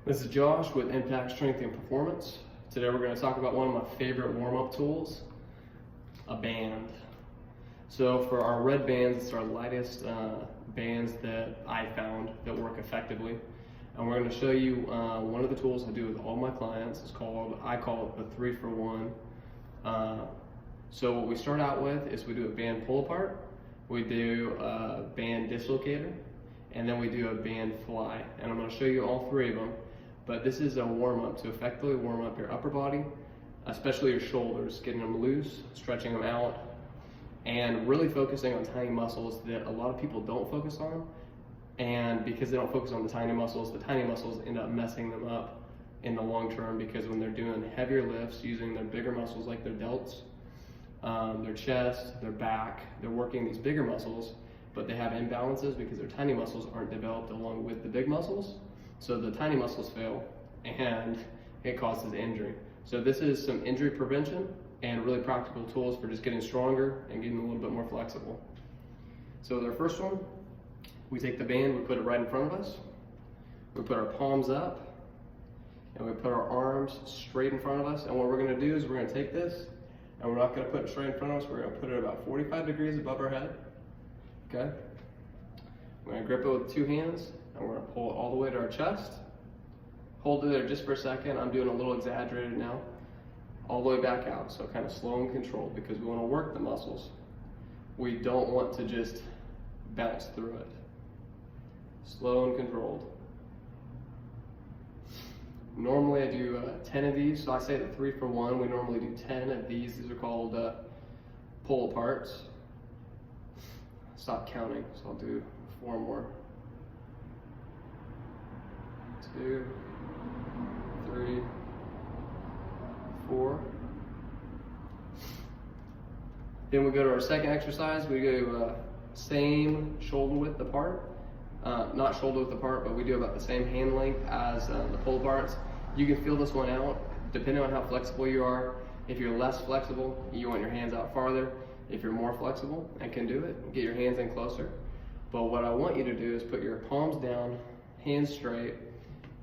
This is Josh with Impact Strength and Performance. Today we're going to talk about one of my favorite warm-up tools, a band. So for our red bands, it's our lightest bands that I found that work effectively. And we're going to show you one of the tools I do with all my clients. I call it the 3-for-1. So what we start out with is we do a band pull apart, we do a band dislocator, and then we do a band fly. And I'm going to show you all three of them. But this is a warm-up to effectively warm up your upper body, especially your shoulders, getting them loose, stretching them out, and really focusing on tiny muscles that a lot of people don't focus on. And because they don't focus on the tiny muscles end up messing them up in the long term, because when they're doing heavier lifts, using their bigger muscles like their delts, their chest, their back, they're working these bigger muscles, but they have imbalances because their tiny muscles aren't developed along with the big muscles. So the tiny muscles fail and it causes injury. So this is some injury prevention and really practical tools for just getting stronger and getting a little bit more flexible. So our first one, we take the band, we put it right in front of us, we put our palms up, and we put our arms straight in front of us. And what we're gonna do is we're gonna take this, and we're not gonna put it straight in front of us, we're gonna put it about 45 degrees above our head, okay? We're gonna grip it with two hands, and we're gonna pull it all the way to our chest. Hold it there just for a second. I'm doing a little exaggerated now. All the way back out, so kind of slow and controlled, because we wanna work the muscles. We don't want to just bounce through it. Slow and controlled. Normally I do 10 of these, so I say the 3-for-1. We normally do 10 of these. These are called pull aparts. Stop counting, so I'll do 4 more. 2, 3, 4. Then we go to our second exercise. We go same shoulder width apart. Not shoulder width apart, but we do about the same hand length as the pull aparts. You can feel this one out depending on how flexible you are. If you're less flexible, you want your hands out farther. If you're more flexible and can do it, get your hands in closer. But what I want you to do is put your palms down, hands straight,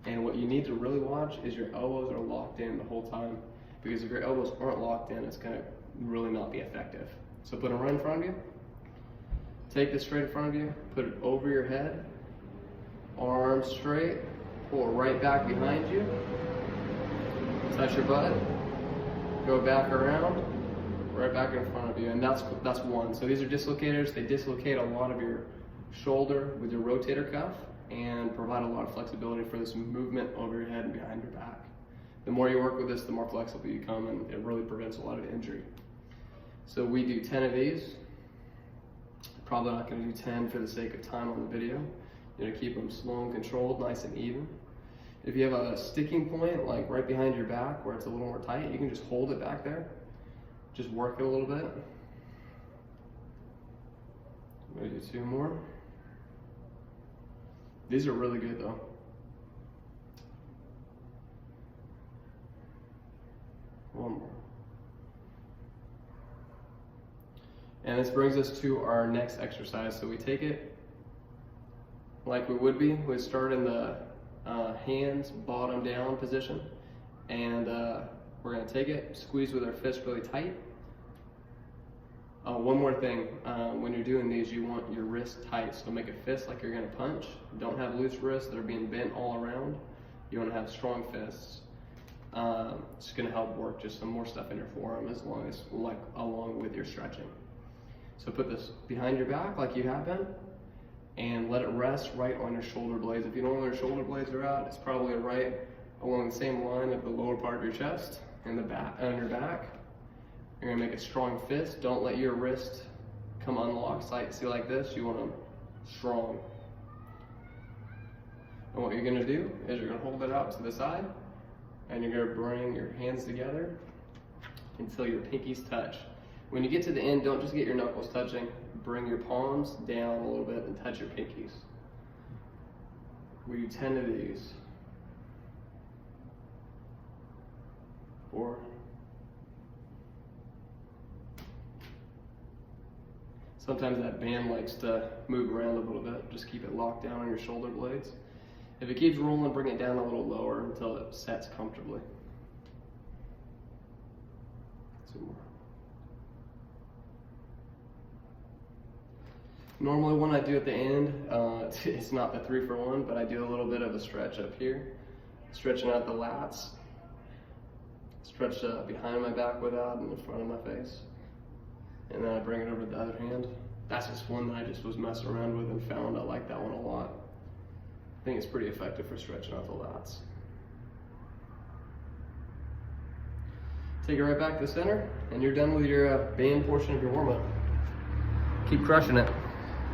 and what you need to really watch is your elbows are locked in the whole time. Because if your elbows aren't locked in, it's gonna really not be effective. So put them right in front of you. Take this straight in front of you, put it over your head, arms straight, pull it right back behind you, touch your butt, go back around, right back in front of you, and that's one. So these are dislocators. They dislocate a lot of your shoulder with your rotator cuff and provide a lot of flexibility for this movement over your head and behind your back. The more you work with this, the more flexible you become, and it really prevents a lot of injury. So we do 10 of these. Probably not going to do 10 for the sake of time on the video. You're going to keep them slow and controlled, nice and even. If you have a sticking point, like right behind your back where it's a little more tight, you can just hold it back there. Just work it a little bit. I'm going to do 2 more. These are really good though. One more. And this brings us to our next exercise. So we take it like we would be. We start in the hands bottom down position, and we're gonna take it, squeeze with our fist really tight. One more thing, when you're doing these, you want your wrist tight. So make a fist like you're gonna punch. Don't have loose wrists that are being bent all around. You wanna have strong fists. It's gonna help work just some more stuff in your forearm along with your stretching. So put this behind your back like you have been, and let it rest right on your shoulder blades. If you don't know where your shoulder blades are at, it's probably right along the same line of the lower part of your chest and the back on your back. You're gonna make a strong fist. Don't let your wrist come unlocked. See, like this, you want them strong. And what you're gonna do is you're gonna hold it out to the side, and you're gonna bring your hands together until your pinkies touch. When you get to the end, don't just get your knuckles touching. Bring your palms down a little bit and touch your pinkies. We do 10 of these. 4. Sometimes that band likes to move around a little bit. Just keep it locked down on your shoulder blades. If it keeps rolling, bring it down a little lower until it sets comfortably. 2 more. Normally when I do at the end, it's not the 3-for-1, but I do a little bit of a stretch up here, stretching out the lats, stretch behind my back with that and in front of my face, and then I bring it over to the other hand. That's just one that I just was messing around with and found I like that one a lot. I think it's pretty effective for stretching out the lats. Take it right back to the center, and you're done with your band portion of your warm-up. Keep crushing it.